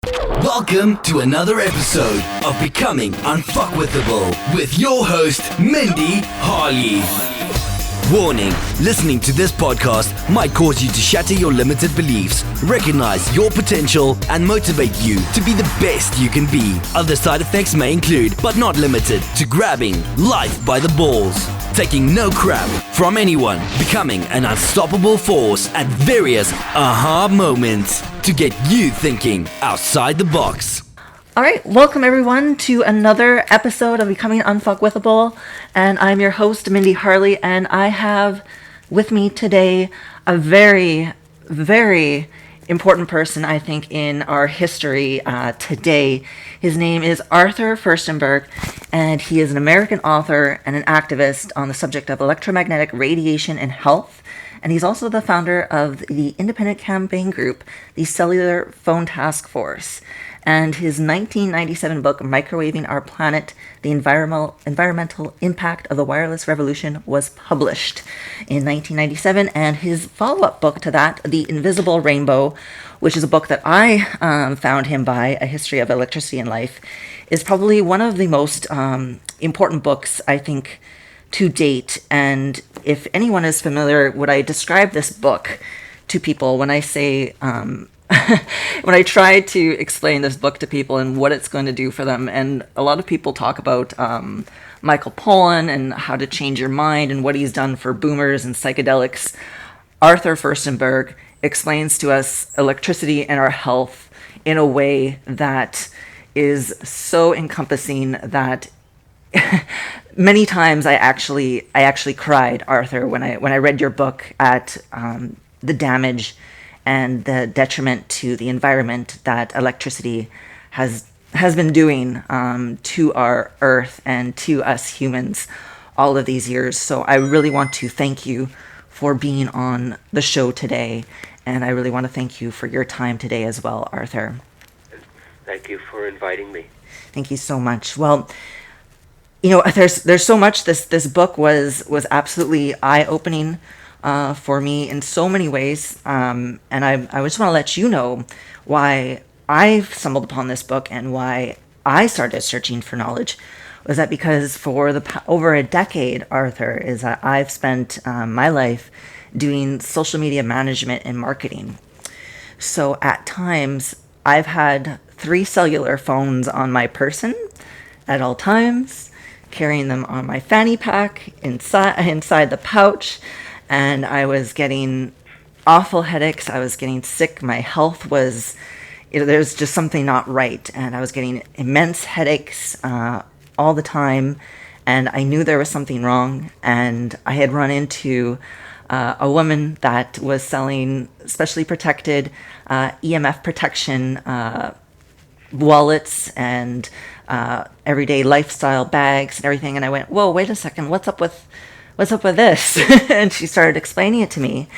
Welcome to another episode of Becoming Unfuckwithable with your host, Mindy Harley. Warning, listening to this podcast might cause you to shatter your limited beliefs, recognize your potential, and motivate you to be the best you can be. Other side effects may include, but not limited to, grabbing life by the balls, taking no crap from anyone, becoming an unstoppable force at various aha moments to get you thinking outside the box. All right, welcome everyone to another episode of Becoming Unfuckwithable, and I'm your host, Mindy Harley, and I have with me today a very, very important person, I think, in our history today. His name is Arthur Firstenberg, and he is an American author and an activist on the subject of electromagnetic radiation and health. And he's also the founder of the independent campaign group, the Cellular Phone Task Force. And his 1997 book, Microwaving Our Planet, The Environmental Impact of the Wireless Revolution, was published in 1997. And his follow-up book to that, The Invisible Rainbow, which is a book that I found him by, A History of Electricity and Life, is probably one of the most important books, I think, to date. And if anyone is familiar, would I describe this book to people when I say... when I try to explain this book to people and what it's going to do for them, and a lot of people talk about Michael Pollan and how to change your mind and what he's done for boomers and psychedelics, Arthur Firstenberg explains to us electricity and our health in a way that is so encompassing that many times I actually cried, Arthur, when I read your book at the damage and the detriment to the environment that electricity has been doing to our earth and to us humans all of these years. So I really want to thank you for being on the show today, and I really want to thank you for your time today as well, Arthur. Thank you for inviting me. Thank you so much. Well, you know, there's so much. This book was absolutely eye-opening for me in so many ways, and I just want to let you know why I stumbled upon this book and why I started searching for knowledge. Was that because for over a decade, Arthur, is that I've spent my life doing social media management and marketing. So at times I've had 3 cellular phones on my person at all times, carrying them on my fanny pack inside the pouch. And I was getting awful headaches. I was getting sick. My health was, there's just something not right. And I was getting immense headaches all the time. And I knew there was something wrong. And I had run into a woman that was selling specially protected EMF protection wallets and everyday lifestyle bags and everything. And I went, whoa, wait a second. What's up with this? And she started explaining it to me.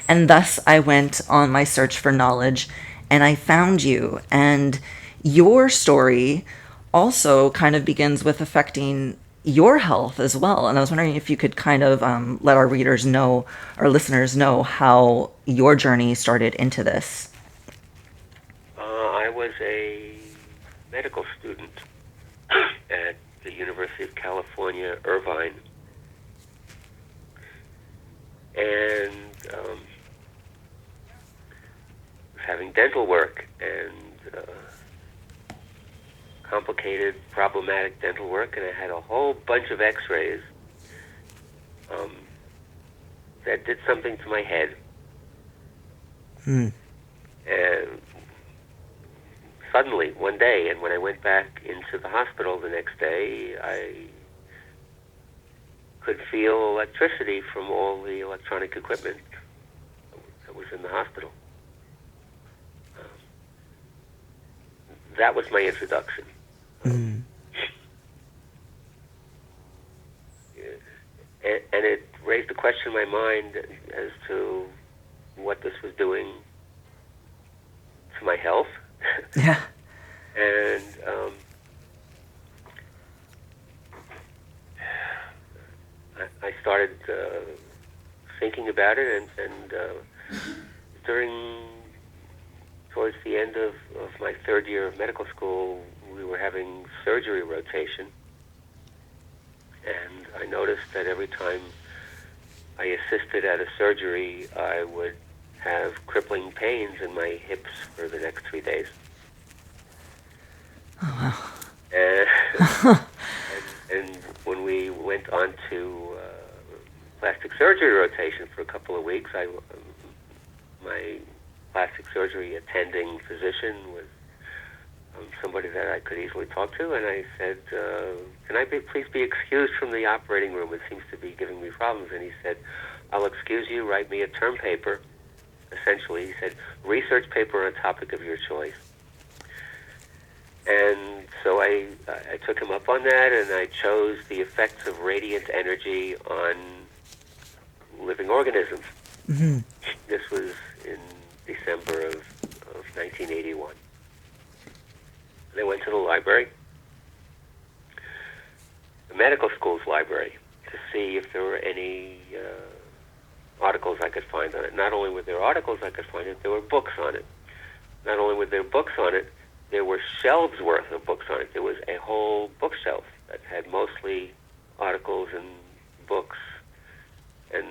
And thus I went on my search for knowledge, and I found you. And your story also kind of begins with affecting your health as well. And I was wondering if you could kind of let our readers know, our listeners know, how your journey started into this. I was a medical student at the University of California, Irvine. And was having dental work and complicated, problematic dental work, and I had a whole bunch of x-rays that did something to my head. And suddenly, one day, and when I went back into the hospital the next day, I could feel electricity from all the electronic equipment that was in the hospital. That was my introduction. And it raised a question in my mind as to what this was doing to my health. Yeah. And I started thinking about it, and during towards the end of my third year of medical school, we were having surgery rotation. And I noticed that every time I assisted at a surgery, I would have crippling pains in my hips for the next 3 days. Oh, wow. And when we went on to plastic surgery rotation for a couple of weeks, my plastic surgery attending physician was somebody that I could easily talk to, and I said, can I please be excused from the operating room? It seems to be giving me problems. And he said, I'll excuse you, write me a term paper. Essentially, he said, research paper on a topic of your choice. And so I took him up on that, and I chose the effects of radiant energy on living organisms. Mm-hmm. This was in December of 1981. And I went to the library, the medical school's library, to see if there were any articles I could find on it. Not only were there articles I could find it, there were books on it. Not only were there books on it, there were shelves worth of books on it. There was a whole bookshelf that had mostly articles and books and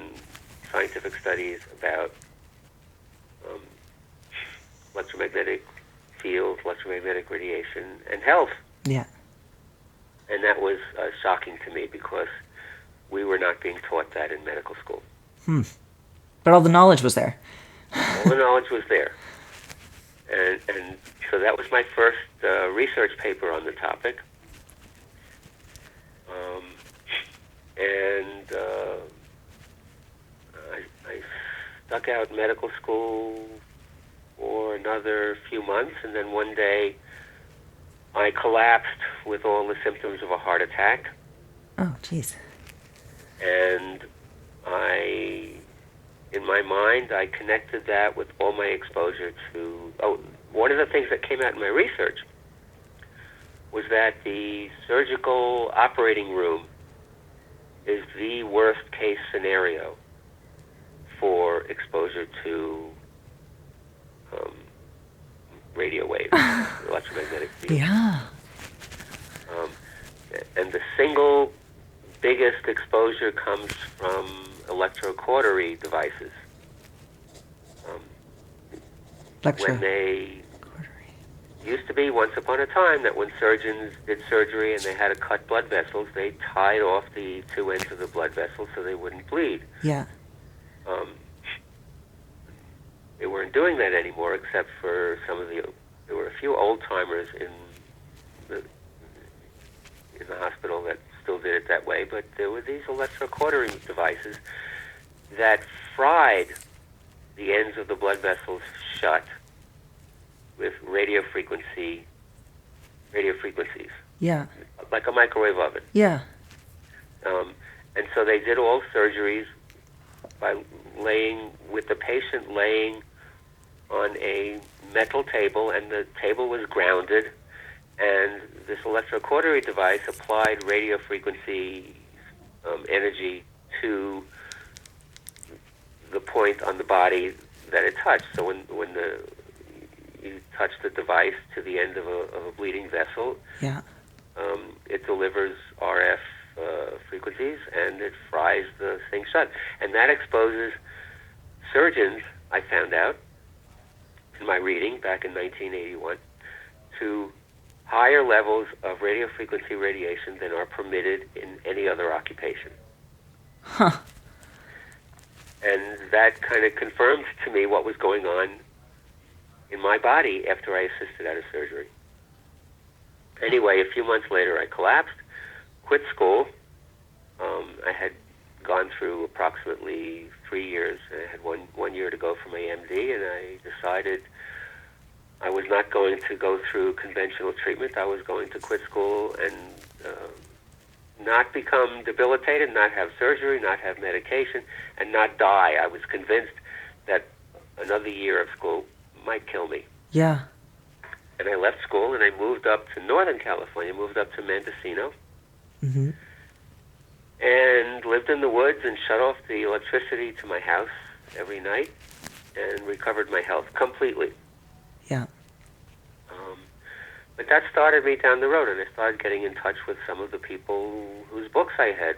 scientific studies about electromagnetic fields, electromagnetic radiation, and health. Yeah. And that was shocking to me because we were not being taught that in medical school. But all the knowledge was there. All the knowledge was there. And so that was my first research paper on the topic. I stuck out medical school for another few months, and then one day I collapsed with all the symptoms of a heart attack. Oh, jeez. And in my mind, I connected that with all my exposure to... one of the things that came out in my research was that the surgical operating room is the worst case scenario for exposure to radio waves, electromagnetic fields. Yeah. And the single biggest exposure comes from electrocautery devices. When they used to be, once upon a time, that when surgeons did surgery and they had to cut blood vessels, they tied off the two ends of the blood vessels so they wouldn't bleed. Yeah. They weren't doing that anymore, except for there were a few old-timers in the hospital that still did it that way, but there were these electrocautery devices that fried the ends of the blood vessels shut with radio frequencies. Yeah. Like a microwave oven. Yeah. And so they did all surgeries by with the patient laying on a metal table, and the table was grounded, and this electrocautery device applied radio frequency energy to the point on the body that it touched. So when you touch the device to the end of a bleeding vessel, yeah, it delivers RF frequencies, and it fries the thing shut. And that exposes surgeons, I found out in my reading back in 1981, to higher levels of radio frequency radiation than are permitted in any other occupation. Huh. And that kind of confirmed to me what was going on in my body after I assisted at a surgery. Anyway, a few months later, I collapsed, quit school. I had gone through approximately 3 years. I had one year to go for my MD, and I decided I was not going to go through conventional treatment. I was going to quit school and not become debilitated, not have surgery, not have medication, and not die. I was convinced that another year of school might kill me. Yeah. And I left school and I moved up to Northern California, moved up to Mendocino, Mm-hmm. and lived in the woods and shut off the electricity to my house every night and recovered my health completely. Yeah. But that started me down the road, and I started getting in touch with some of the people whose books I had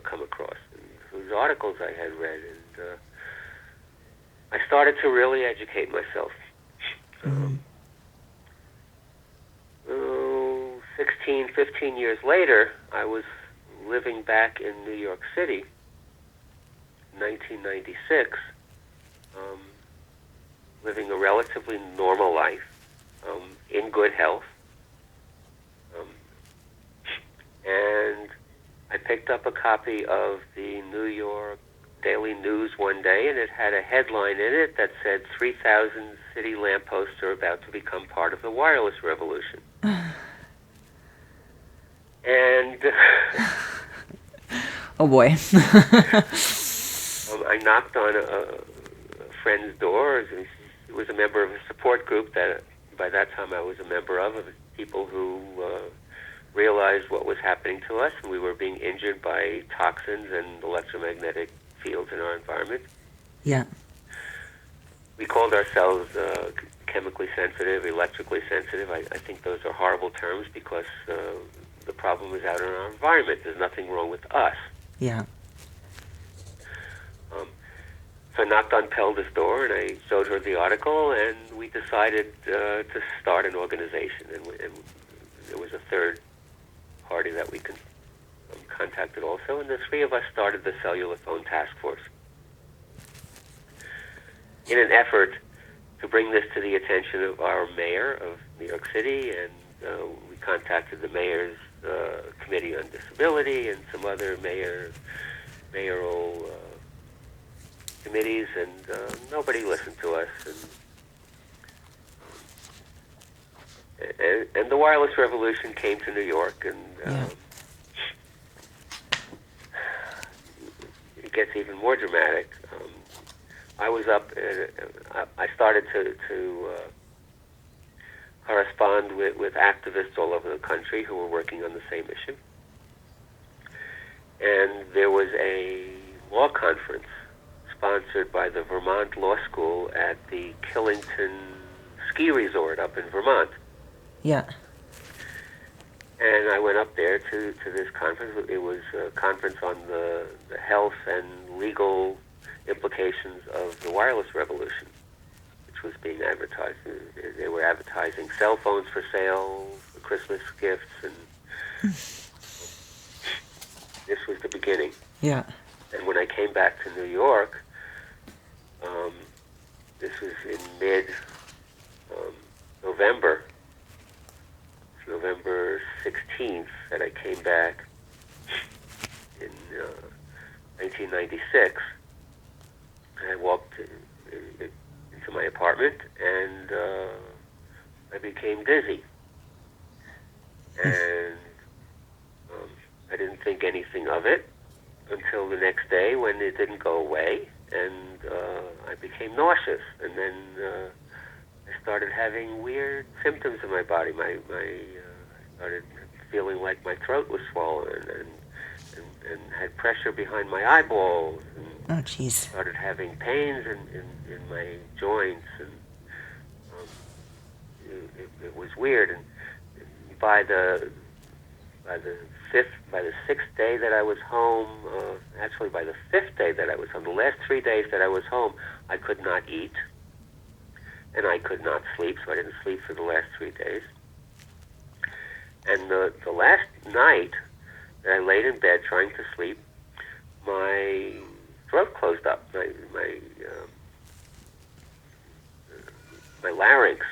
come across, and whose articles I had read, and I started to really educate myself. 15 years later, I was living back in New York City, 1996, living a relatively normal life, in good health. And I picked up a copy of the New York Daily News one day, and it had a headline in it that said 3,000 city lampposts are about to become part of the wireless revolution. And oh boy. I knocked on a friend's door. He was a member of a support group that by that time I was a member of people who realized what was happening to us, and we were being injured by toxins and electromagnetic fields in our environment. Yeah. We called ourselves chemically sensitive, electrically sensitive. I think those are horrible terms because the problem is out in our environment. There's nothing wrong with us. Yeah. So I knocked on Pelda's door, and I showed her the article, and we decided to start an organization. And there was a third party that we contacted also, and the three of us started the Cellular Phone Task Force in an effort to bring this to the attention of our mayor of New York City, and we contacted the mayor's Committee on Disability and some other mayoral committees, and nobody listened to us. And the wireless revolution came to New York, and it gets even more dramatic. I was up, I started to correspond with activists all over the country who were working on the same issue. And there was a law conference sponsored by the Vermont Law School at the Killington Ski Resort up in Vermont. Yeah. And I went up there to this conference. It was a conference on the health and legal implications of the wireless revolution, which was being advertised. They were advertising cell phones for sale, Christmas gifts, and this was the beginning. Yeah. And when I came back to New York, this was in mid-November, November 16th, that I came back in 1996. I walked into my apartment, and I became dizzy. And I didn't think anything of it until the next day when it didn't go away, and I became nauseous. And then I started having weird symptoms in my body. I started feeling like my throat was swollen, and had pressure behind my eyeballs. And oh, jeez. started having pains in my joints, and it was weird. And by the sixth day that I was home, actually by the fifth day that I was home, the last 3 days that I was home, I could not eat, and I could not sleep, so I didn't sleep for the last 3 days. And the last night that I laid in bed trying to sleep, my throat closed up. My larynx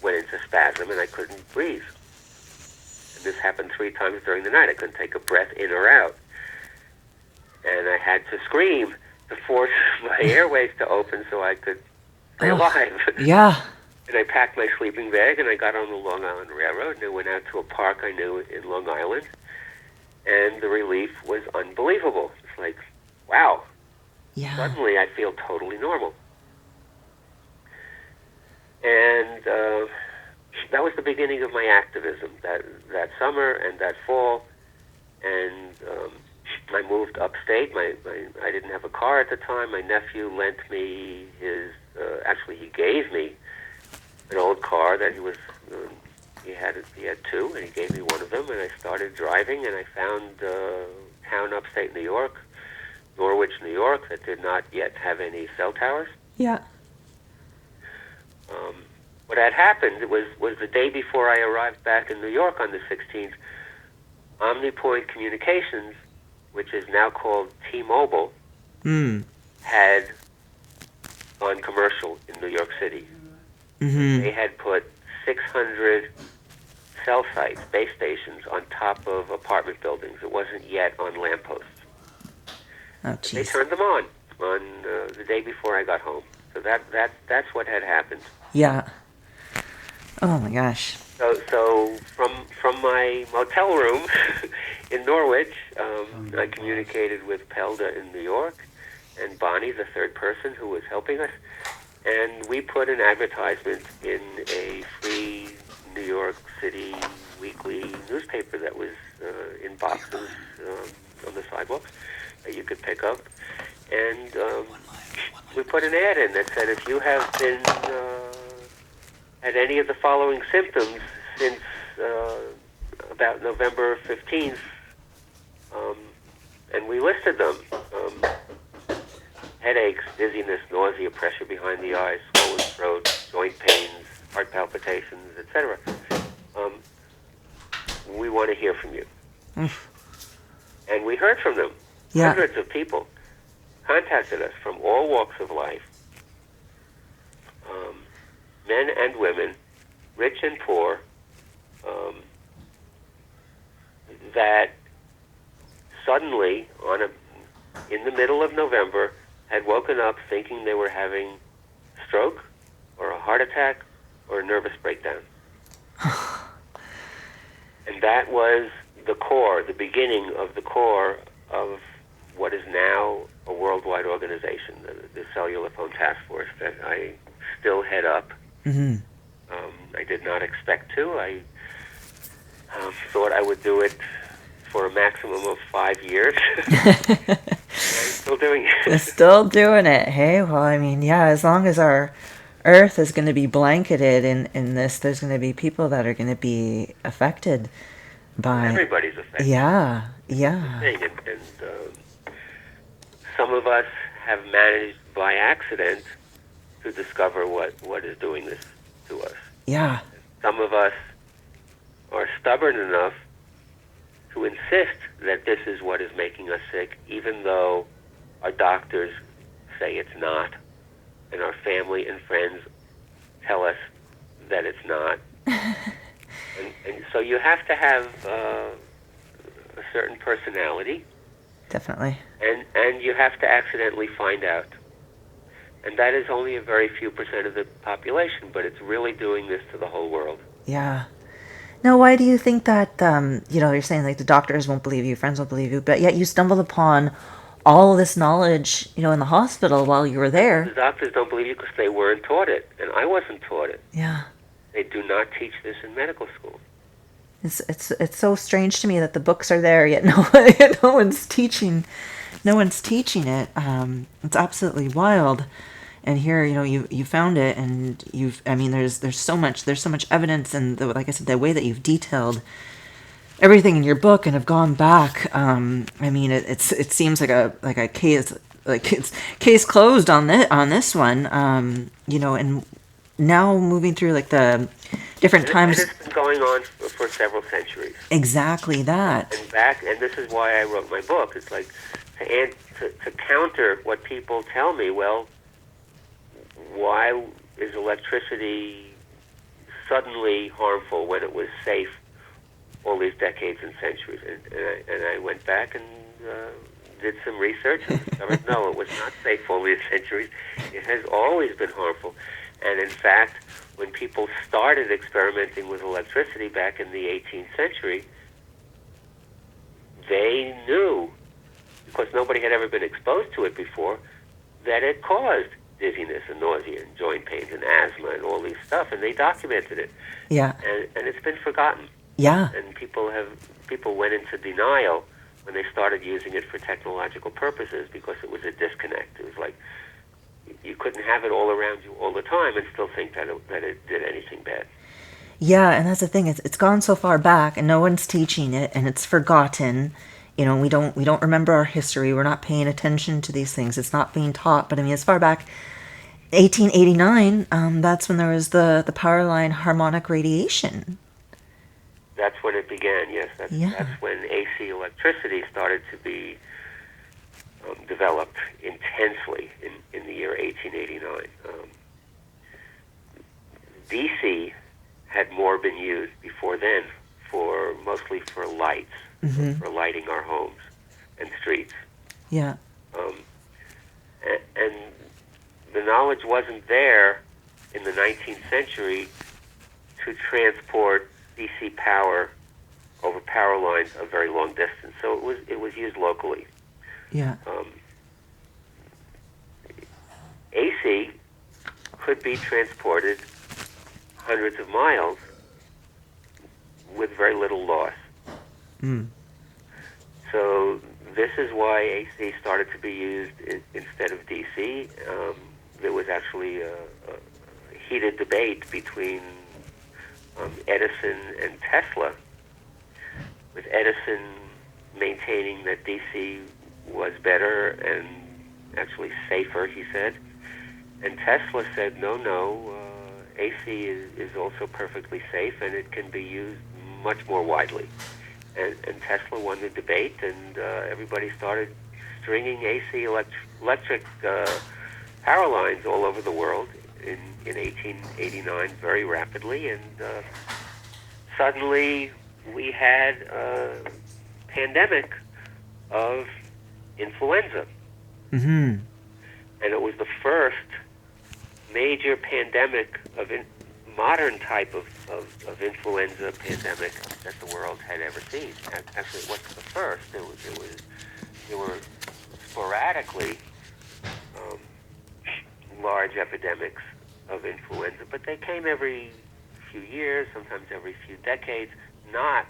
went into spasm, and I couldn't breathe. And this happened 3 times during the night. I couldn't take a breath in or out. And I had to scream to force my airways to open so I could stay alive. Yeah. And I packed my sleeping bag, and I got on the Long Island Railroad, and I went out to a park I knew in Long Island, and the relief was unbelievable. It's like, wow, Yeah. suddenly I feel totally normal. And that was the beginning of my activism that summer and that fall. And I moved upstate. I didn't have a car at the time. My nephew lent me his, actually he gave me an old car that he he had two, and he gave me one of them, and I started driving, and I found a town upstate New York, Norwich, New York, that did not yet have any cell towers. Yeah. What had happened was the day before I arrived back in New York on the 16th, OmniPoint Communications, which is now called T-Mobile, had gone commercial in New York City. Mm-hmm. They had put 600 cell sites, base stations, on top of apartment buildings. It wasn't yet on lampposts. Oh, They jeez. turned them on the day before I got home. So that's what had happened. Yeah. Oh my gosh. So from my motel room in Norwich, I communicated with Pelda in New York, and Bonnie, the third person who was helping us, and we put an advertisement in a free New York City weekly newspaper that was in boxes on the sidewalks that you could pick up, and we put an ad in that said, if you have been had any of the following symptoms since about November 15th, and we listed them: headaches, dizziness, nausea, pressure behind the eyes, swollen throat, joint pains, heart palpitations, etc. We want to hear from you. And we heard from them. Yeah. Hundreds of people contacted us from all walks of life, men and women, rich and poor, that suddenly, in the middle of November, had woken up thinking they were having a stroke or a heart attack or a nervous breakdown. And that was the beginning of the core of what is now a worldwide organization, the Cellular Phone Task Force, that I still head up. Mm-hmm. I did not expect to. I thought I would do it for a maximum of 5 years. I'm still doing it. Still doing it. Hey, well, I mean, yeah, as long as our Earth is going to be blanketed in this, there's going to be people that are going to be affected by... Everybody's affected. Yeah, yeah. And some of us have managed by accident to discover what is doing this to us. Yeah. Some of us are stubborn enough to insist that this is what is making us sick, even though our doctors say it's not, and our family and friends tell us that it's not. and so you have to have a certain personality. Definitely. And you have to accidentally find out. And that is only a very few % of the population, but it's really doing this to the whole world. Yeah. Now, why do you think that, you're saying like the doctors won't believe you, friends won't believe you, but yet you stumbled upon all this knowledge, in the hospital while you were there? The doctors don't believe you because they weren't taught it, and I wasn't taught it. Yeah. They do not teach this in medical school. It's so strange to me that the books are there, yet no one's teaching it. It's absolutely wild. And here, you found it, and there's so much evidence, and like I said, the way that you've detailed everything in your book and have gone back. It seems like a case, like it's case closed on this one. And now moving through like the different times. And it's been going on for several centuries. Exactly that. And this is why I wrote my book. It's like to counter what people tell me. Well, why is electricity suddenly harmful when it was safe all these decades and centuries? And I went back and did some research and discovered, no, it was not safe all these centuries. It has always been harmful. And in fact, when people started experimenting with electricity back in the 18th century, they knew, because nobody had ever been exposed to it before, that it caused dizziness and nausea and joint pains and asthma and all these stuff, and they documented it. Yeah. And it's been forgotten. Yeah. And people went into denial when they started using it for technological purposes because it was a disconnect. It was like you couldn't have it all around you all the time and still think that it did anything bad. Yeah, and that's the thing. It's gone so far back, and no one's teaching it, and it's forgotten. We don't remember our history. We're not paying attention to these things. It's not being taught. But I mean, as far back 1889, that's when there was the Powerline harmonic radiation. That's when it began, yes. Yeah. That's when AC electricity started to be developed intensely in the year 1889. DC had more been used before then mostly for lights, for lighting our homes and streets. Yeah. And the knowledge wasn't there in the 19th century to transport DC power over power lines a very long distance. So it was used locally. Yeah. AC could be transported hundreds of miles with very little loss. So this is why AC started to be used instead of DC. There was actually a heated debate between Edison and Tesla, with Edison maintaining that DC was better and actually safer, he said. And Tesla said, no, AC is also perfectly safe and it can be used much more widely. And Tesla won the debate, and everybody started stringing AC electric power lines all over the world in 1889 very rapidly, and suddenly we had a pandemic of influenza. Mm-hmm. And it was the first major pandemic of modern type of influenza pandemic that the world had ever seen. Actually, it wasn't the first. There were sporadically large epidemics of influenza, but they came every few years, sometimes every few decades, not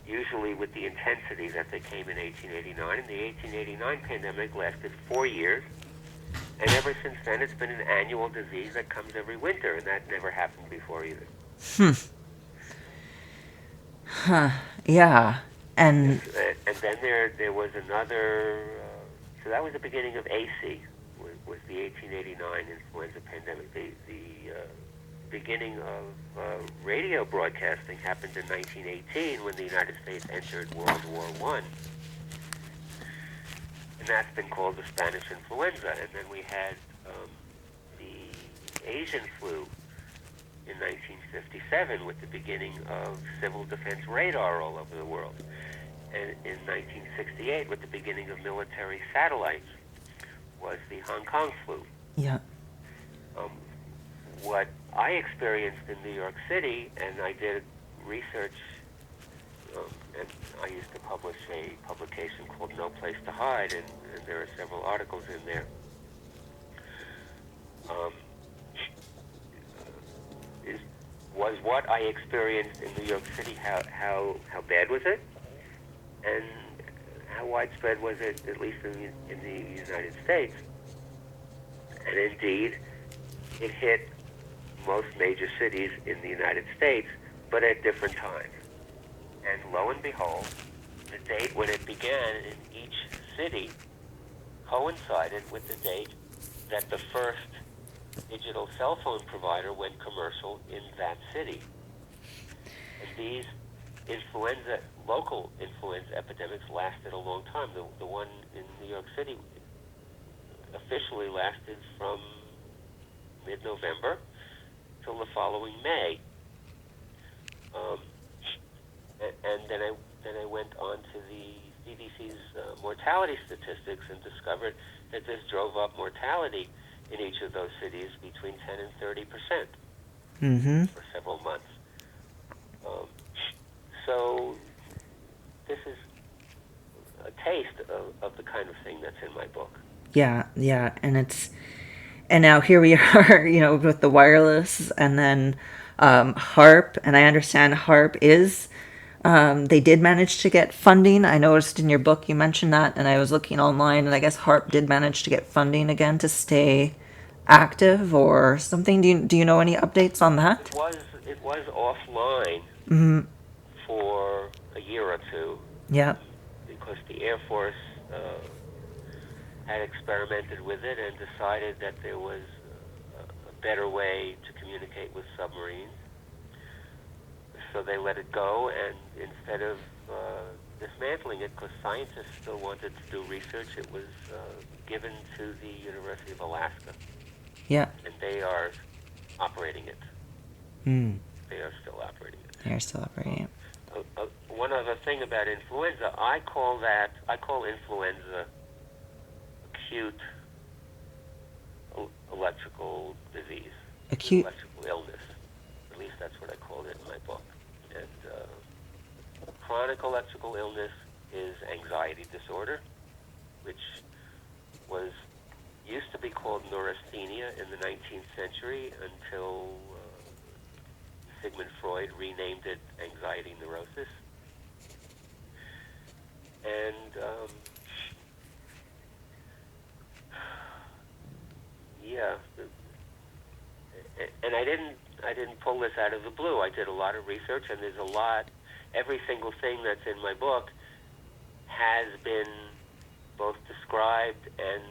usually with the intensity that they came in 1889. And the 1889 pandemic lasted 4 years. And ever since then, it's been an annual disease that comes every winter, and that never happened before either. Yeah. And then there was another. So that was the beginning of AC. Was the 1889 influenza pandemic. The beginning of radio broadcasting happened in 1918 when the United States entered World War I. And that's been called the Spanish influenza. And then we had the Asian flu in 1957 with the beginning of civil defense radar all over the world. And in 1968 with the beginning of military satellites was the Hong Kong flu. yeah. What I experienced in New York City, and I did research, and I used to publish a publication called No Place to Hide, and there are several articles in there. Was what I experienced in New York City, how bad was it? And how widespread was it, at least in the United States? And indeed, it hit most major cities in the United States, but at different times. And lo and behold, the date when it began in each city coincided with the date that the first digital cell phone provider went commercial in that city. And these local influenza epidemics lasted a long time. The one in New York City officially lasted from mid-November till the following May. And then I went on to the CDC's mortality statistics and discovered that this drove up mortality in each of those cities between 10 and 30% for several months. So this is a taste of the kind of thing that's in my book. Yeah, and now here we are, with the wireless, and then HAARP, and I understand HAARP is, they did manage to get funding. I noticed in your book you mentioned that, and I was looking online, and I guess HAARP did manage to get funding again to stay active or something. Do you know any updates on that? it was offline for a year or two. Yeah. Because the Air Force had experimented with it and decided that there was a better way to communicate with submarines. So they let it go, and instead of dismantling it, because scientists still wanted to do research, it was given to the University of Alaska. Yeah. And they are operating it. They are still operating it. They are still operating it. One other thing about influenza, I call influenza acute electrical disease. Acute electrical illness. At least that's what I called it in my book. And chronic electrical illness is anxiety disorder, which used to be called neurasthenia in the 19th century until Sigmund Freud renamed it anxiety neurosis. And and I didn't pull this out of the blue. I did a lot of research, and every single thing that's in my book has been both described and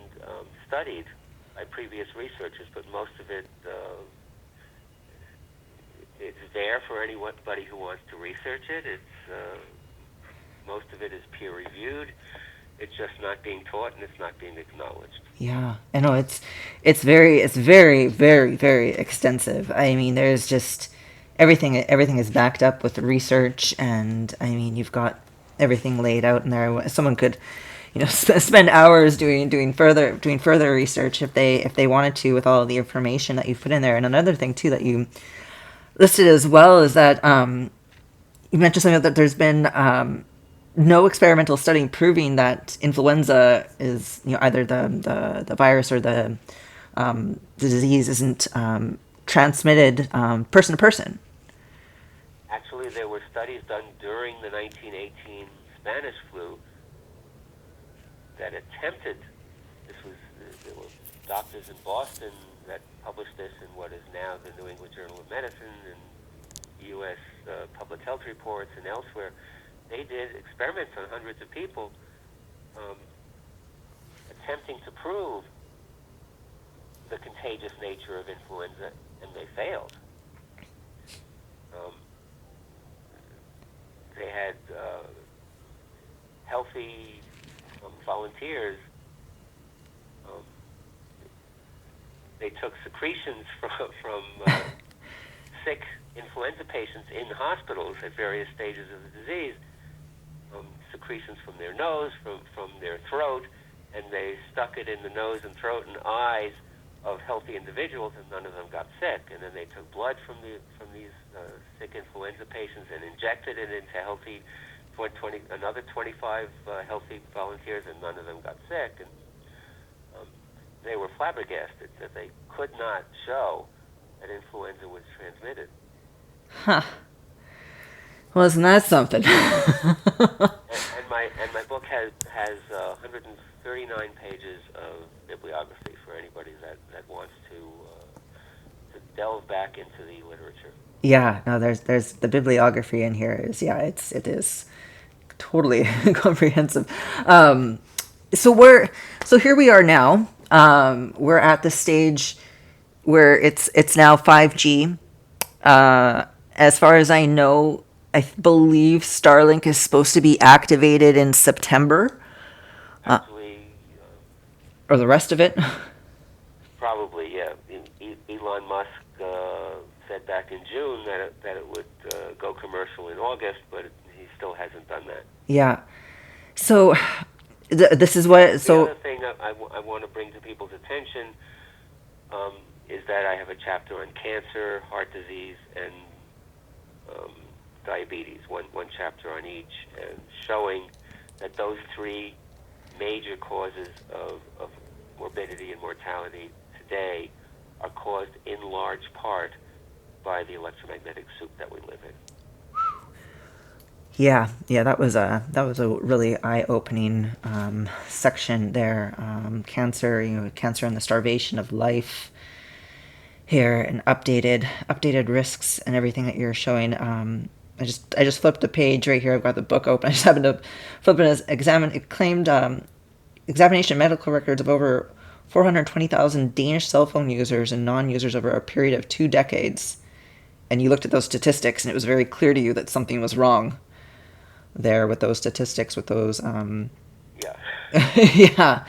studied by previous researchers, but most of it it's there for anybody who wants to research it. Most of it is peer-reviewed. It's just not being taught, and it's not being acknowledged. Yeah, I know it's very, very, very extensive. I mean, there's just everything is backed up with research, and I mean, you've got everything laid out in there. Someone could, spend hours doing further research if they wanted to, with all of the information that you've put in there. And another thing too that you listed as well is that you mentioned something that there's been no experimental study proving that influenza is, either the virus or the disease isn't transmitted person to person. Actually, there were studies done during the 1918 Spanish flu that attempted. There were doctors in Boston that published this in what is now the New England Journal of Medicine and U.S. Public Health Reports and elsewhere. They did experiments on hundreds of people attempting to prove the contagious nature of influenza, and they failed. They had healthy volunteers. They took secretions from sick influenza patients in hospitals at various stages of the disease, secretions from their nose, from their throat, and they stuck it in the nose and throat and eyes of healthy individuals, and none of them got sick. And then they took blood from these sick influenza patients and injected it into another 25 healthy volunteers, and none of them got sick. And they were flabbergasted that they could not show that influenza was transmitted. Huh. Well, isn't that something? and my book has 139 pages of bibliography for anybody that wants to delve back into the literature. Yeah, no, there's the bibliography in here it is totally comprehensive. So here we are now. We're at the stage where it's now 5G. As far as I know, I believe Starlink is supposed to be activated in September. Actually, or the rest of it? Probably, yeah. Elon Musk said back in June that it would go commercial in August, but he still hasn't done that. Yeah. So this is what. So the other thing I want to bring to people's attention is that I have a chapter on cancer, heart disease, and diabetes. One chapter on each, and showing that those three major causes of morbidity and mortality today are caused in large part by the electromagnetic soup that we live in. Yeah, that was a really eye-opening section there. Cancer, cancer and the starvation of life, here and updated risks and everything that you're showing. I just flipped the page right here. I've got the book open. I just happened to flip it as it claimed examination of medical records of over 420,000 Danish cell phone users and non-users over a period of 2 decades. And you looked at those statistics, and it was very clear to you that something was wrong there with those statistics, with those. Yeah. Yeah,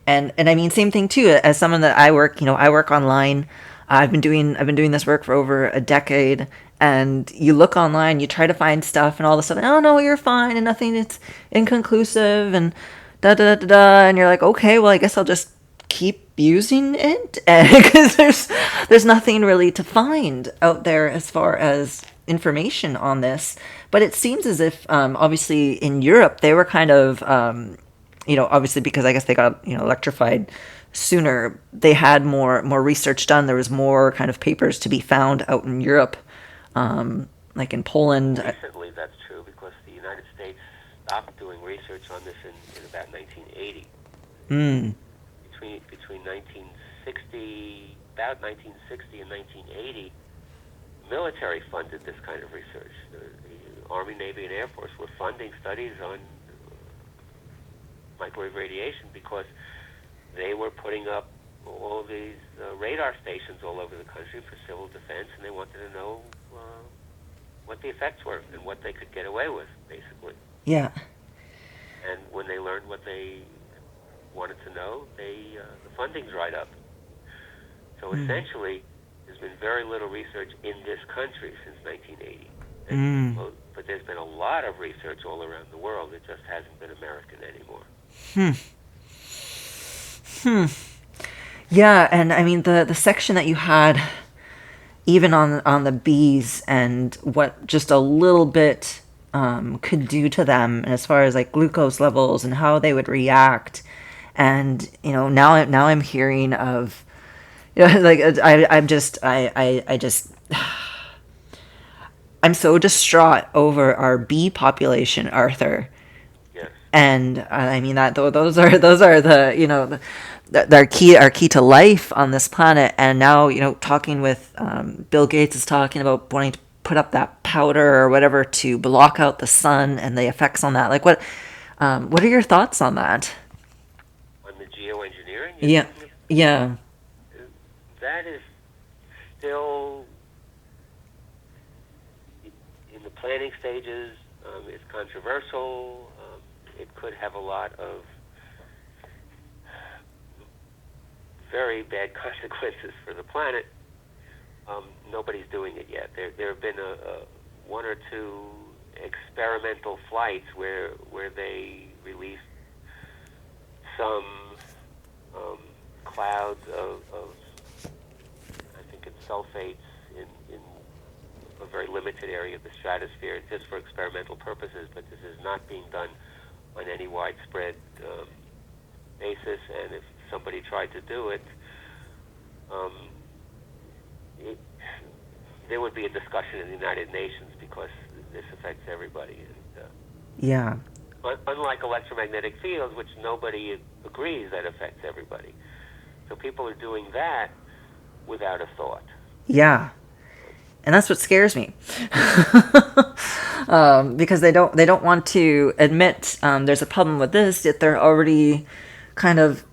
and I mean, same thing too. As someone that I work online. I've been doing this work for over a decade, and you look online, you try to find stuff, and all this stuff. Oh no, you're fine, and nothing. It's inconclusive, and da da da da. And you're like, okay, well, I guess I'll just keep using it because there's nothing really to find out there as far as information on this. But it seems as if obviously in Europe they were kind of obviously because I guess they got electrified sooner, they had more research done. There was more kind of papers to be found out in Europe, like in Poland. Recently that's true because the United States stopped doing research on this in about 1980. Between 1960 and 1980, military funded this kind of research. The Army, Navy, and Air Force were funding studies on microwave radiation because they were putting up all these radar stations all over the country for civil defense, and they wanted to know what the effects were and what they could get away with, basically. Yeah. And when they learned what they wanted to know, the funding dried up. So essentially, there's been very little research in this country since 1980. But there's been a lot of research all around the world. It just hasn't been American anymore. Yeah, and I mean the section that you had, even on the bees and what just a little bit could do to them, as far as like glucose levels and how they would react, and now I'm hearing of, like I'm so distraught over our bee population, Arthur. Yes. And I mean that those are the our key to life on this planet. And now talking with Bill Gates is talking about wanting to put up that powder or whatever to block out the sun and the effects on that. Like what are your thoughts on that? On the geoengineering? Yeah. That is still in the planning stages. It's controversial. It could have a lot of very bad consequences for the planet. Nobody's doing it yet. There have been one or two experimental flights where they released some clouds of I think it's sulfates in a very limited area of the stratosphere, just for experimental purposes. But this is not being done on any widespread basis. And if somebody tried to do it, there would be a discussion in the United Nations because this affects everybody. And, yeah. Unlike electromagnetic fields, which nobody agrees that affects everybody. So people are doing that without a thought. Yeah. And that's what scares me. Because they don't want to admit there's a problem with this, yet they're already kind of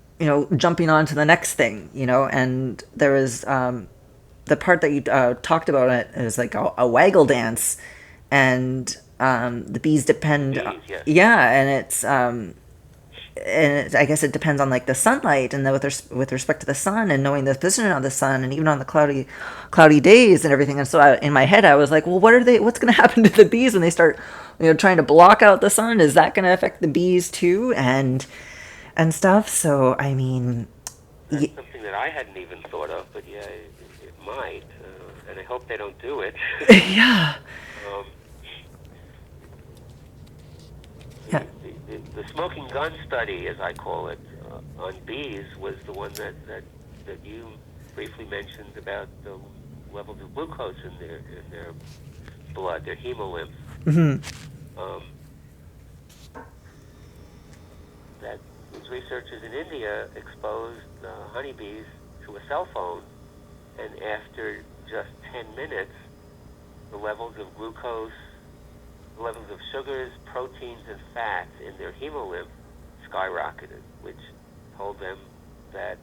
jumping on to the next thing, and there is the part that you talked about it is like a waggle dance, and the bees depend. Yes. Yeah, and I guess it depends on like the sunlight, and with respect to the sun, and knowing the position of the sun, and even on the cloudy days and everything. And so in my head I was like, well, what's going to happen to the bees when they start trying to block out the sun? Is that going to affect the bees too, and stuff? So I mean, that's something that I hadn't even thought of, but yeah, it might, and I hope they don't do it. Yeah. Yeah. The smoking gun study, as I call it, on bees was the one that you briefly mentioned about the levels of glucose in their blood, their hemolymph. That these researchers in India exposed honeybees to a cell phone, and after just 10 minutes, the levels of glucose, the levels of sugars, proteins, and fats in their hemolymph skyrocketed, which told them that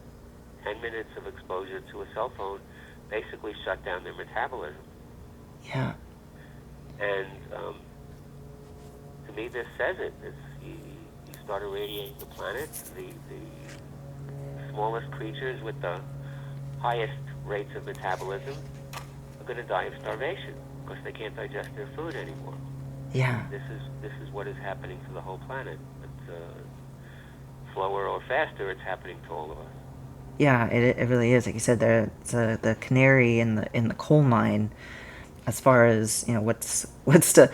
10 minutes of exposure to a cell phone basically shut down their metabolism. Yeah. And to me, this says it. You start irradiating the planet. The smallest creatures with the highest rates of metabolism are going to die of starvation because they can't digest their food anymore. Yeah. This is what is happening to the whole planet. But slower or faster, it's happening to all of us. Yeah, it really is. Like you said, it's the canary in the coal mine, as far as what's to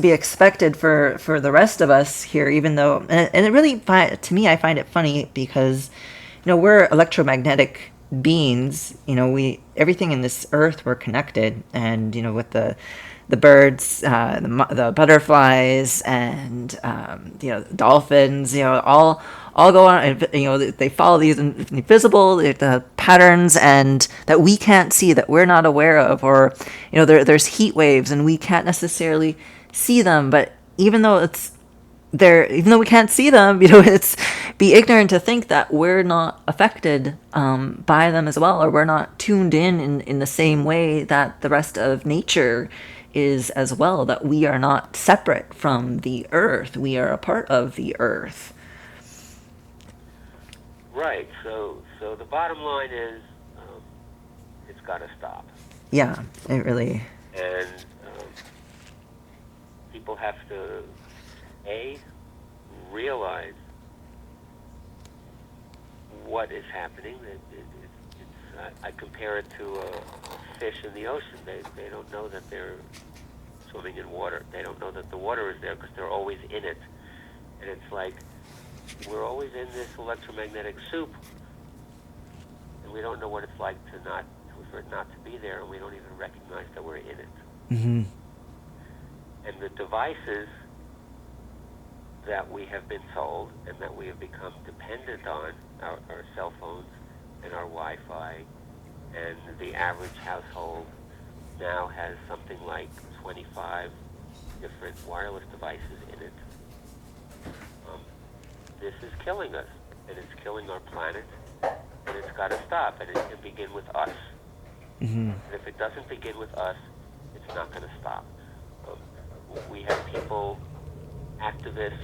be expected for the rest of us here. Even though, and it really, to me, I find it funny because we're electromagnetic beings. We everything in this earth, we're connected, and with the birds, the butterflies, and dolphins, all go on, and they follow these invisible the patterns, and that we can't see, that we're not aware of, or there's heat waves and we can't necessarily see them, but even though we can't see them, it's be ignorant to think that we're not affected by them as well, or we're not tuned in the same way that the rest of nature is as well, that we are not separate from the earth. We are a part of the earth. Right. So the bottom line is, it's got to stop. Yeah, it really. And people have to realize what is happening. I compare it to a fish in the ocean. They don't know that they're swimming in water. They don't know that the water is there because they're always in it. And it's like we're always in this electromagnetic soup, and we don't know what it's like for it not to be there, and we don't even recognize that we're in it. Mm-hmm. And the devices that we have been sold and that we have become dependent on, our cell phones and our Wi-Fi, and the average household now has something like 25 different wireless devices in it. This is killing us, and it's killing our planet, and it's got to stop, and it can begin with us. Mm-hmm. And if it doesn't begin with us, it's not going to stop. We have people, activists.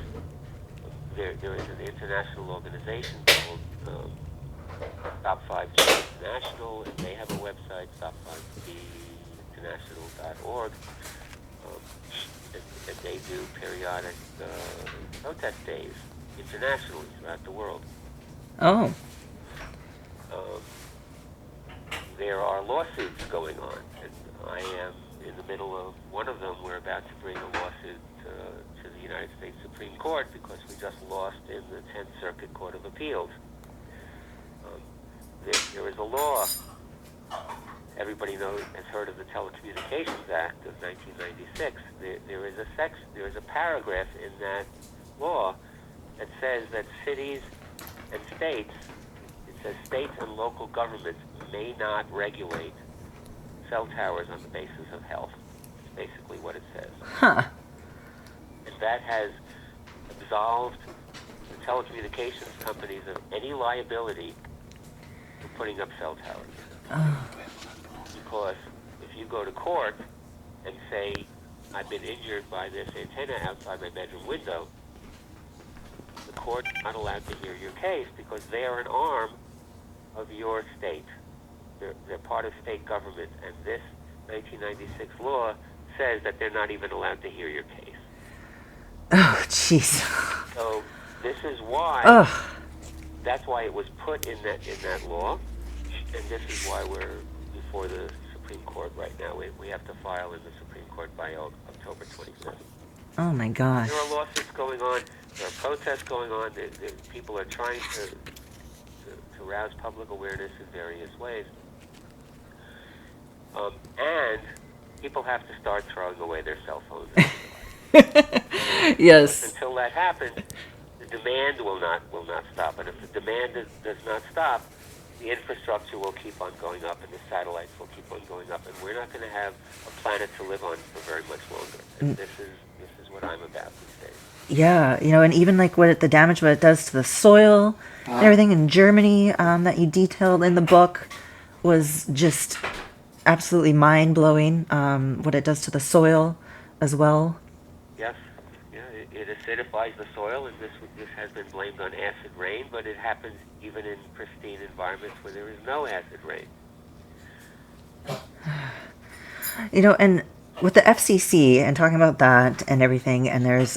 There is an international organization called Stop 5G International, and they have a website, stop5ginternational.org, and they do periodic protest days internationally throughout the world. Oh. There are lawsuits going on, and I am in the middle of one of them. We're about to bring a lawsuit to the United States Supreme Court because we just lost in the 10th Circuit Court of Appeals. There is a law. Everybody has heard of the Telecommunications Act of 1996. There is a paragraph in that law that says that cities and states, it says states and local governments may not regulate cell towers on the basis of health. That's basically what it says. Huh. And that has absolved the telecommunications companies of any liability for putting up cell towers. Oh. Because if you go to court and say, I've been injured by this antenna outside my bedroom window, the court is not allowed to hear your case because they are an arm of your state. They're part of state government, and this 1996 law says that they're not even allowed to hear your case. Oh, jeez. So this is why. Ugh. That's why it was put in that law, and this is why we're before the Supreme Court right now. We have to file in the Supreme Court by October 25th. Oh my gosh. There are lawsuits going on. There are protests going on. People are trying to rouse public awareness in various ways. And people have to start throwing away their cell phones. Yes. Until that happens, the demand will not stop. And if the demand does not stop, the infrastructure will keep on going up, and the satellites will keep on going up, and we're not going to have a planet to live on for very much longer. And this is what I'm about these days. Yeah, and even like the damage, what it does to the soil, and everything in Germany that you detailed in the book was just absolutely mind-blowing, what it does to the soil as well. Yes, yeah, it acidifies the soil, and this has been blamed on acid rain, but it happens even in pristine environments where there is no acid rain. And with the FCC and talking about that and everything, and there's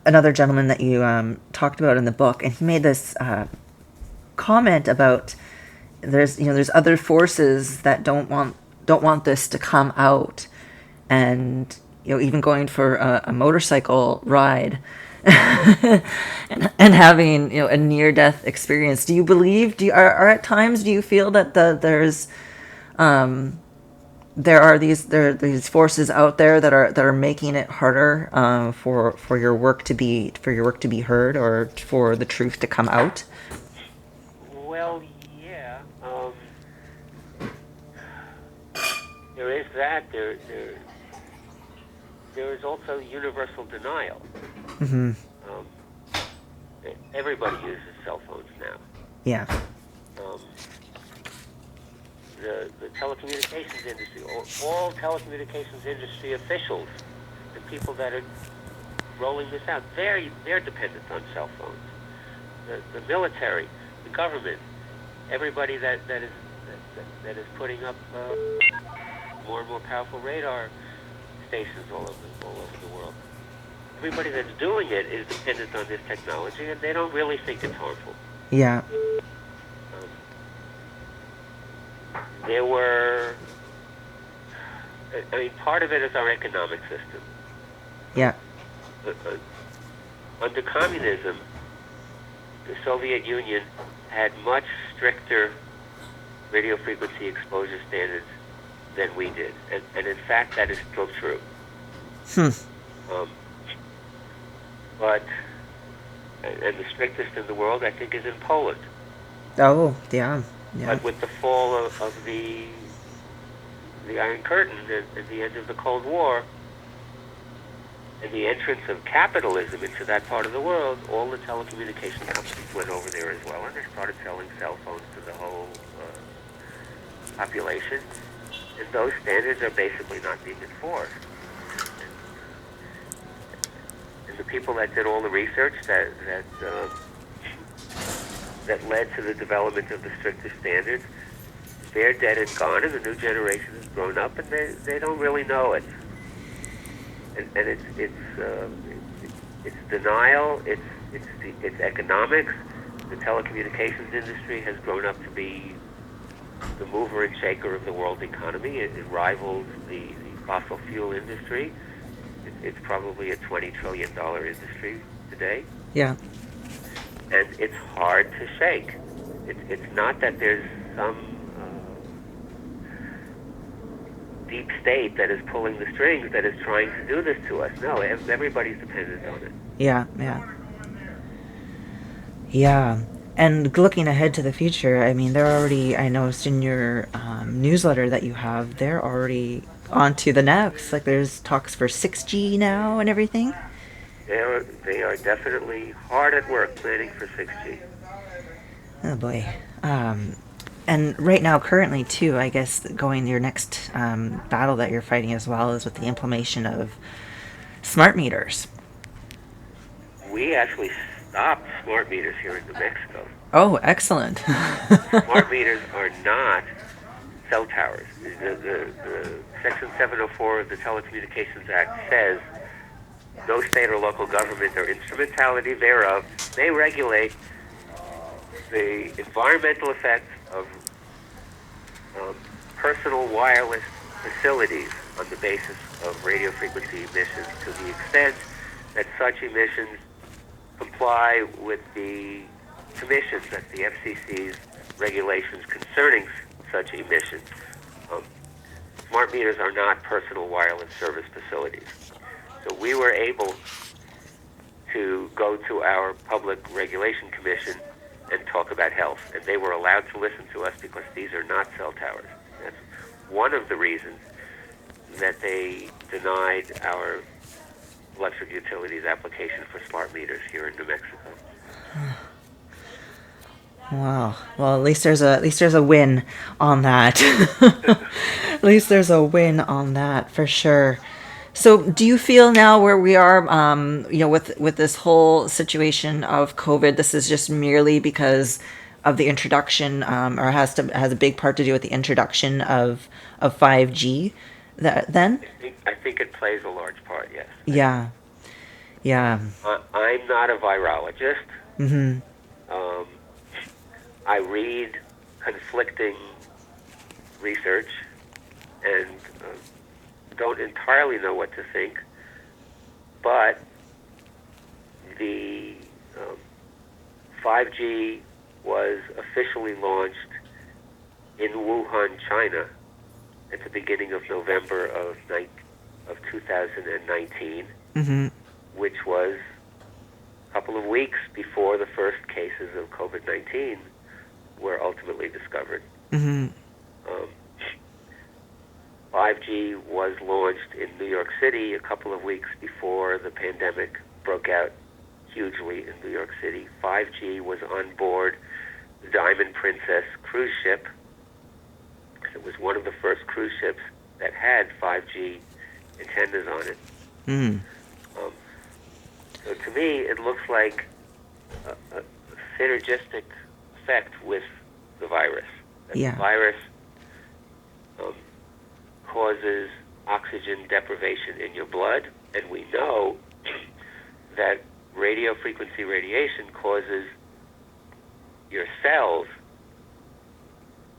another gentleman that you talked about in the book, and he made this comment about there's other forces that don't want this to come out, and even going for a motorcycle ride and having a near-death experience. Do you believe? Are at times do you feel that there are these forces out there that are making it harder for your work to be heard, or for the truth to come out? Well, yeah. There is that. There is also universal denial. Mm-hmm. Everybody uses cell phones now. Yeah. The telecommunications industry, all telecommunications industry officials, the people that are rolling this out, they're dependent on cell phones. The military, the government, everybody that is putting up more and more powerful radar stations all over the world. Everybody that's doing it is dependent on this technology, and they don't really think it's harmful. Yeah. There were, part of it is our economic system. Yeah. Under communism, the Soviet Union had much stricter radio frequency exposure standards than we did. And in fact, that is still true. And the strictest in the world, I think, is in Poland. Oh, yeah. Yeah. But with the fall of the Iron Curtain at the end of the Cold War, and the entrance of capitalism into that part of the world, all the telecommunication companies went over there as well, and they started selling cell phones to the whole population. And those standards are basically not being enforced. And the people that did all the research that led to the development of the stricter standards, they're dead and gone, and the new generation has grown up, and they don't really know it. And it's denial, it's economics. The telecommunications industry has grown up to be the mover and shaker of the world economy. It rivals the fossil fuel industry. It's probably a $20 trillion industry today. Yeah. And it's hard to shake. It's not that there's some deep state that is pulling the strings, that is trying to do this to us. No, everybody's dependent on it. Yeah, yeah. Yeah. And looking ahead to the future, they're already, I noticed in your newsletter that you have, they're already on to the next. Like, there's talks for 6G now and everything. They are definitely hard at work planning for 6G. Oh, boy. And right now, currently, too, I guess, your next battle that you're fighting as well is with the implementation of smart meters. We actually stopped smart meters here in New Mexico. Oh, excellent. Smart meters are not cell towers. The Section 704 of the Telecommunications Act says no state or local government or instrumentality thereof may regulate the environmental effects of personal wireless facilities on the basis of radio frequency emissions to the extent that such emissions comply with the commissions, that's the FCC's regulations concerning such emissions. Smart meters are not personal wireless service facilities. So we were able to go to our Public Regulation Commission and talk about health. And they were allowed to listen to us because these are not cell towers. That's one of the reasons that they denied our electric utilities application for smart meters here in New Mexico. Wow. Well, at least there's a win on that. At least there's a win on that for sure. So, do you feel now where we are, with this whole situation of COVID, this is just merely because of the introduction, or has a big part to do with the introduction of 5G? Then? I think it plays a large part. Yes. Yeah. Yeah. I'm not a virologist. Mm-hmm. I read conflicting research and don't entirely know what to think, but the 5G was officially launched in Wuhan, China, at the beginning of November of 2019, Mm-hmm. which was a couple of weeks before the first cases of COVID-19 were ultimately discovered. Mm-hmm. 5G was launched in New York City a couple of weeks before the pandemic broke out hugely in New York City. 5G was on board the Diamond Princess cruise ship. It was one of the first cruise ships that had 5G antennas on it. Mm. So to me, it looks like a synergistic effect with the virus. Yeah. The virus causes oxygen deprivation in your blood, and we know that radio frequency radiation causes your cells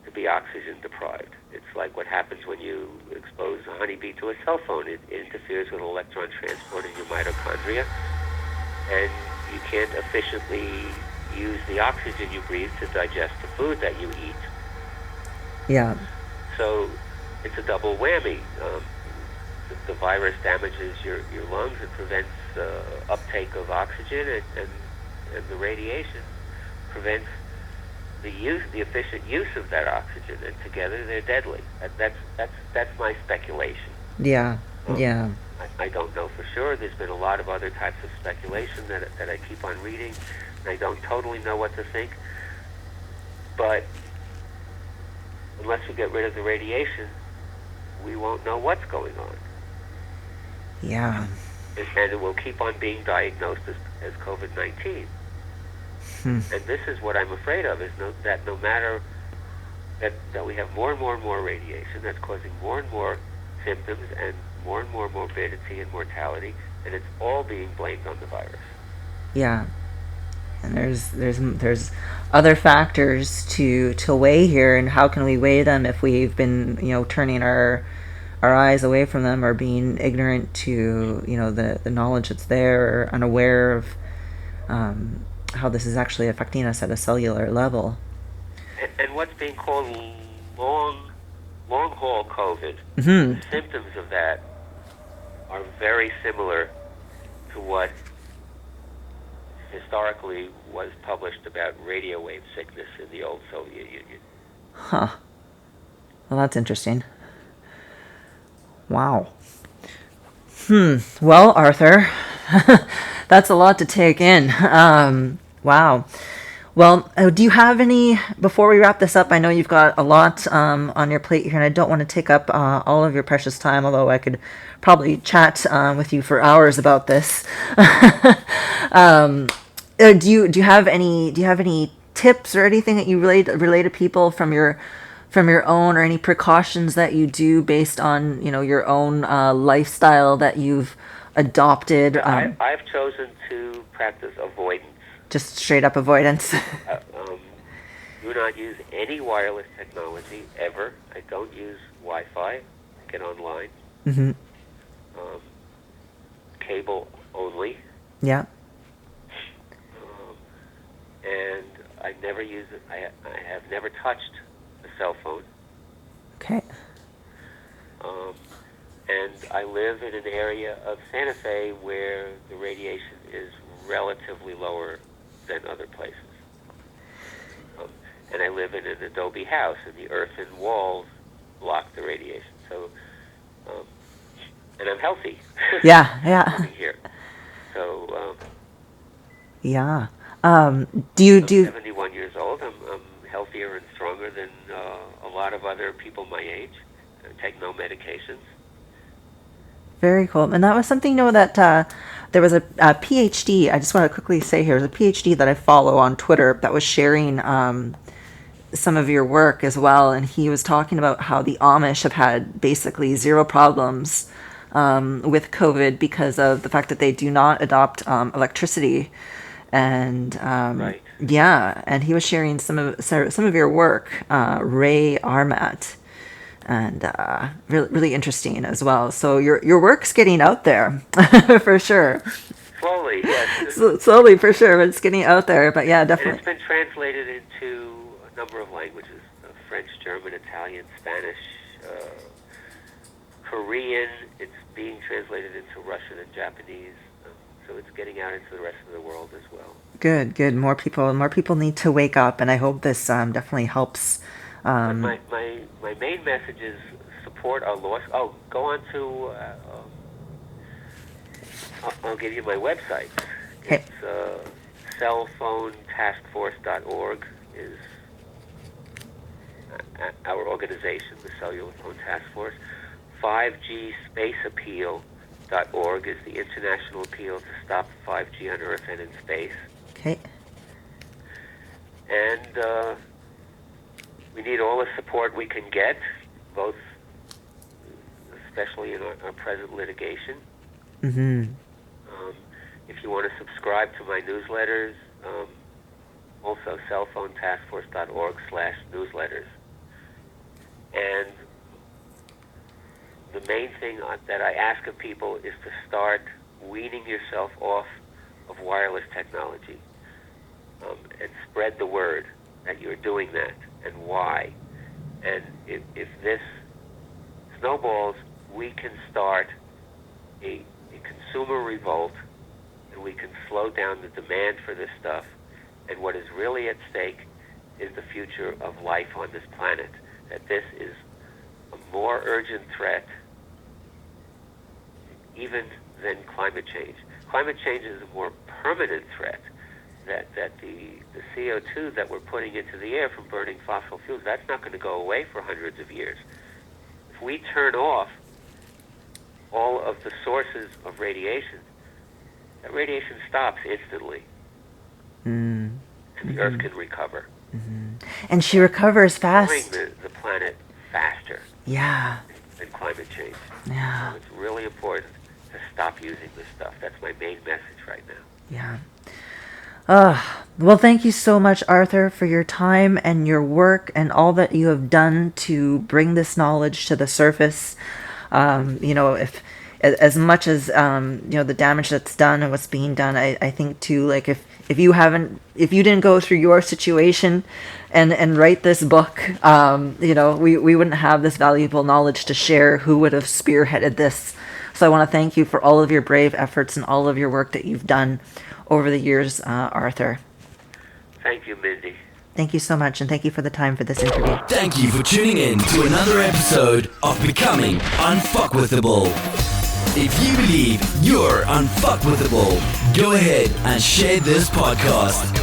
to be oxygen deprived. It's like what happens when you expose a honeybee to a cell phone. It interferes with electron transport in your mitochondria, and you can't efficiently use the oxygen you breathe to digest the food that you eat. Yeah. So it's a double whammy. The virus damages your lungs. It prevents uptake of oxygen, and the radiation prevents the efficient use of that oxygen. And together they're deadly. That's my speculation. Yeah. Yeah. I don't know for sure. There's been a lot of other types of speculation that I keep on reading, and I don't totally know what to think. But unless we get rid of the radiation, we won't know what's going on. Yeah. And it will keep on being diagnosed as COVID-19. And this is what I'm afraid of, is that no matter that we have more and more radiation that's causing more and more symptoms and more morbidity and mortality, and it's all being blamed on the virus. Yeah. And there's other factors to weigh here, and how can we weigh them if we've been, turning our eyes away from them, or being ignorant to, the knowledge that's there, or unaware of how this is actually affecting us at a cellular level. And what's being called long-haul COVID, Mm-hmm. the symptoms of that are very similar to what historically was published about radio wave sickness in the old Soviet Union. Huh. Well, that's interesting. Wow. Well, Arthur, that's a lot to take in. Wow. Well, do you have any, before we wrap this up, I know you've got a lot on your plate here, and I don't want to take up all of your precious time, although I could probably chat with you for hours about this. Do you have any tips or anything that you relate to people from your own, or any precautions that you do based on your own lifestyle that you've adopted? I've chosen to practice avoidance. Just straight up avoidance. Do not use any wireless technology ever. I don't use Wi-Fi. Get online. Mm-hmm. Cable only. Yeah. And I never use it. I have never touched a cell phone. Okay. And I live in an area of Santa Fe where the radiation is relatively lower than other places. and I live in an adobe house, and the earthen walls block the radiation. So, and I'm healthy. Yeah. Living here. So, Yeah. I'm Do you 71 years old. I'm healthier and stronger than a lot of other people my age. I take no medications. Very cool. And that was something, that there was a PhD. I just want to quickly say here, there's a PhD that I follow on Twitter that was sharing some of your work as well. And he was talking about how the Amish have had basically zero problems with COVID because of the fact that they do not adopt electricity. And Right. yeah, and he was sharing some of your work, Ray Armat. And really interesting as well. So your work's getting out there for sure. Slowly, yes. Slowly for sure, but it's getting out there. But yeah, And definitely. it's been translated into a number of languages: French, German, Italian, Spanish, Korean. It's being translated into Russian and Japanese. So it's getting out into the rest of the world as well. Good. More people need to wake up, and I hope this definitely helps. But my main message is support our laws. Oh, go on to. I'll give you my website. Okay. It's cellphonetaskforce.org is our organization, the Cellular Phone Task Force. 5GSpaceAppeal.org is the international appeal to stop 5G on Earth and in space. Okay. And we need all the support we can get, both, especially in our present litigation. Mm-hmm. If you want to subscribe to my newsletters, also cellphonetaskforce.org/newsletters. And the main thing that I ask of people is to start weaning yourself off of wireless technology and spread the word that you're doing that and why. And if this snowballs, we can start a consumer revolt, and we can slow down the demand for this stuff. And what is really at stake is the future of life on this planet. That this is a more urgent threat even than climate change. Climate change is a more permanent threat. That the CO2 that we're putting into the air from burning fossil fuels, that's not going to go away for hundreds of years. If we turn off all of the sources of radiation, that radiation stops instantly. And the Earth can recover. And she recovers fast. Destroying the planet faster than climate change. Yeah. So it's really important to stop using this stuff. That's my main message right now. Yeah. Well, thank you so much, Arthur, for your time and your work and all that you have done to bring this knowledge to the surface. If as much as the damage that's done and what's being done, I think too, like if you didn't go through your situation and write this book, we wouldn't have this valuable knowledge to share. Who would have spearheaded this? So I want to thank you for all of your brave efforts and all of your work that you've done over the years, Arthur. Thank you, Mindy. Thank you so much, and thank you for the time for this interview. Thank you for tuning in to another episode of Becoming Unfuckwithable. If you believe you're unfuckwithable, go ahead and share this podcast.